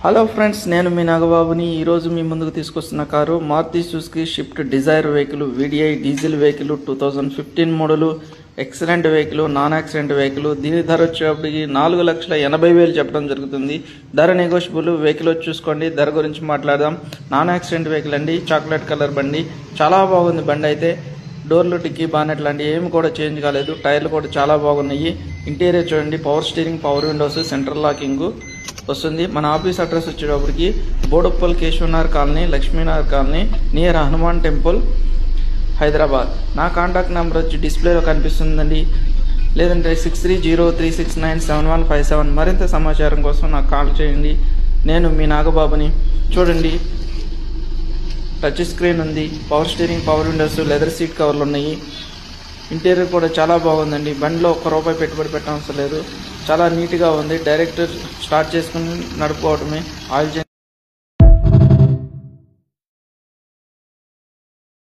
Hello friends, నేను మీ నాగబాబుని. ఈరోజు మీ ముందుకు తీసుకొస్తున్న car Maruti Suzuki Swift Dzire vehicle, VDI diesel vehicle, 2015 model, excellent vehicle, non accident vehicle. దీని ధర వచ్చేటప్పటికి 4,80,000 చెప్పడం జరుగుతుంది. ధర నెగోషియబుల్. వెహికల్ వచ్చి చూసుకోండి. ధర గురించి మాట్లాడదాం. నాన్ యాక్సిడెంట్ వెహికల్ అండి, చాక్లెట్ కలర్ బండి. చాలా బాగుంది బండి అయితే. డోర్లు, డిక్కీ, బానెట్ లాంటి ఏమి కూడా చేంజ్ కాలేదు. టైర్లు కూడా చాలా బాగున్నాయి. ఇంటీరియర్ చూడండి, power steering, power Windows, central locking వస్తుంది. మన ఆఫీస్ అడ్రస్ వచ్చేటప్పటికి Boduppal Keshavanagar colony, Lakshmi Nagar colony, near Hanuman temple, Hyderabad. నా కాంటాక్ట్ నెంబర్ వచ్చి డిస్ప్లేలో కనిపిస్తుందండి. లేదంటే 6303697157. మరింత సమాచారం కోసం నాకు కాల్ చేయండి. నేను మీ నాగబాబుని. చూడండి, టచ్ స్క్రీన్ ఉంది, power steering, power Windows, leather seat కవర్లు ఉన్నాయి. ఇంటీరియర్ కూడా చాలా బాగుందండి. బండిలో ₹1 పెట్టుబడి పెట్టవసరం లేదు. చాలా నీట్గా ఉంది. డైరెక్ట్ స్టార్ట్ చేసుకుని నడుపుకోవడమే. ఆయిల్